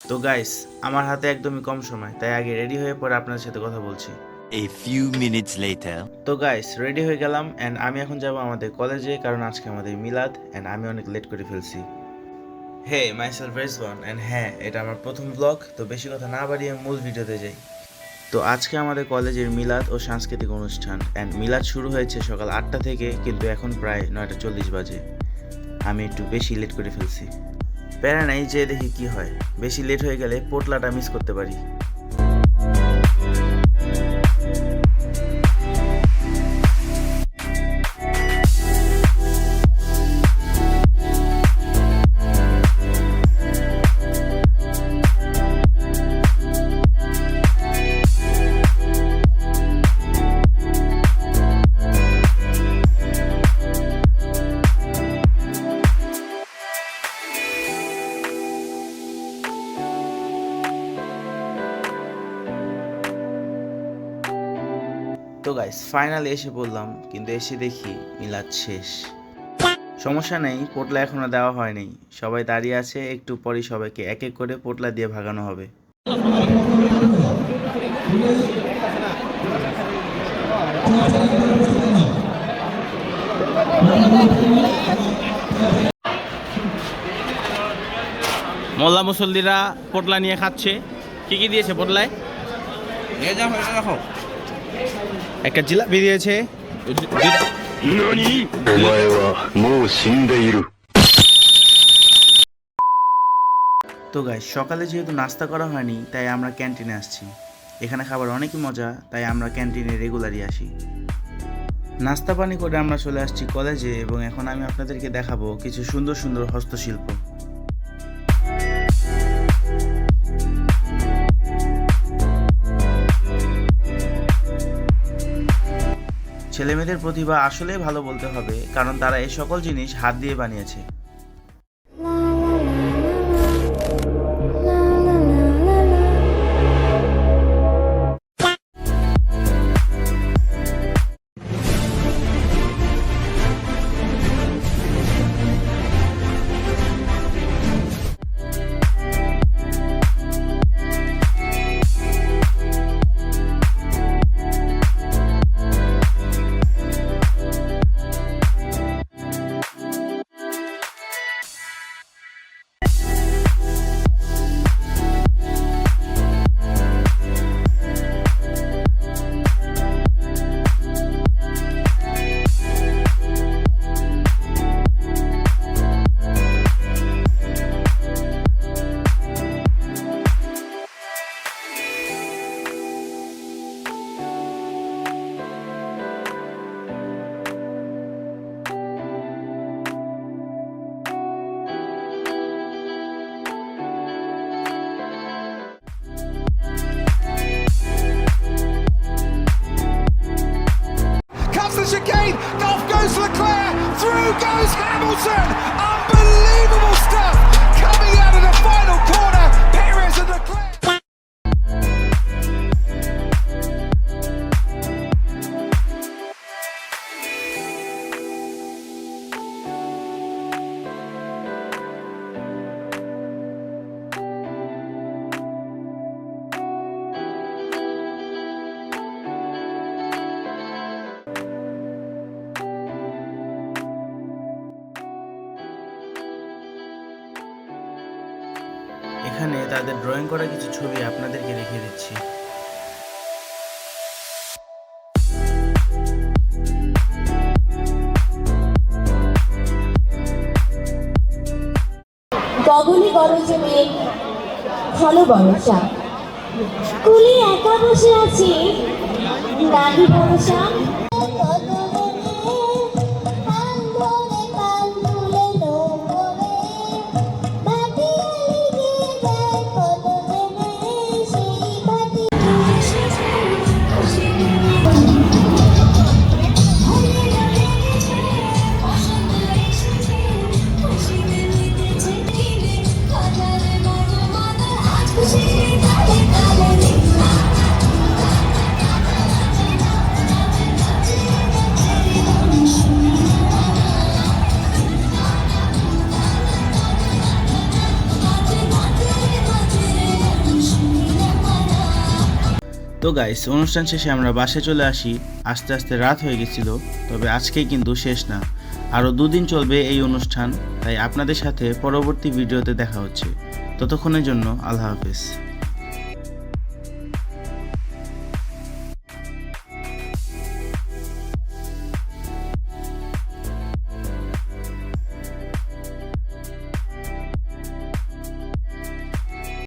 তো গাইস, আমার হাতে একদমই কম সময়, তাই আগে রেডি হয়ে পরে আপনার সাথে কথা বলছি। A few minutes later. তো গাইস, রেডি হয়ে গেলাম এন্ড আমি এখন যাব আমাদের কলেজে, কারণ আজকে আমাদের মিলাদ এন্ড আমি অনেক লেট করে ফেলছি। হে, মাইসেলফ রেজওয়ান এন্ড হ্যাঁ, এটা আমার প্রথম ব্লগ, তো বেশি কথা না বাড়িয়ে মূল ভিডিওতে যাই। তো আজকে আমাদের কলেজের মিলাদ ও সাংস্কৃতিক অনুষ্ঠান এন্ড মিলাদ শুরু হয়েছে সকাল 8টা থেকে, কিন্তু এখন প্রায় 9টা 40 বাজে। আমি একটু বেশি লেট করে ফেলছি। প্যারা নাই, যে দেখি কি হয়। বেশি লেট হয়ে গেলে পোটলাটা মিস করতে পারি। তো গাইস, ফাইনালি এসে বললাম, কিন্তু এসে দেখি মিলাদ শেষ। সমস্যা নেই, পোটলা এখনো দেওয়া হয়নি। সবাই দাঁড়িয়ে আছে, একটু পরই সবাইকে এক এক করে পোটলা দিয়ে ভাগানো হবে। মোল্লা মুসল্লিরা পোটলা নিয়ে খাচ্ছে। কি কি দিয়েছে পোটলায়? একটা জিলাপি দিয়েছে। 何？お前はもう死んでいる。 তো গাইস, সকালে যেহেতু নাস্তা করা হয়নি, তাই আমরা ক্যান্টিনে আসছি। এখানে খাবার অনেকই মজা, তাই আমরা ক্যান্টিনে রেগুলারই আসি। নাস্তা পানি করে আমরা চলে আসছি কলেজে, এবং এখন আমি আপনাদেরকে দেখাবো কিছু সুন্দর সুন্দর হস্তশিল্প। ছেলেমেয়েদের প্রতিভা আসলেই ভালো বলতে হবে, কারণ তারা এই সকল জিনিস হাত দিয়ে বানিয়েছে। Cuts the chicane, off goes Leclerc, through goes Hamilton. Unbelievable stuff coming out of the final corner. Perez and Leclerc. এখানে তাদের ড্রয়িং করা কিছু ছবি আপনাদেরকে দেখিয়ে দিচ্ছি। গগনে গরজে মেঘ, ঘন বর্ষা, কুলি একা বসে আছি, নাহি ভরসা। তো গাইস, অনুষ্ঠান শেষে আমরা বাসে চলে আসি। আস্তে আস্তে রাত হয়ে গেছিল, তবে আজকেই কিন্তু শেষ না, আরও 2 দিন চলবে এই অনুষ্ঠান। তাই আপনাদের সাথে পরবর্তী ভিডিওতে দেখা হচ্ছে। ততক্ষণের জন্য আল্লাহ হাফেজ।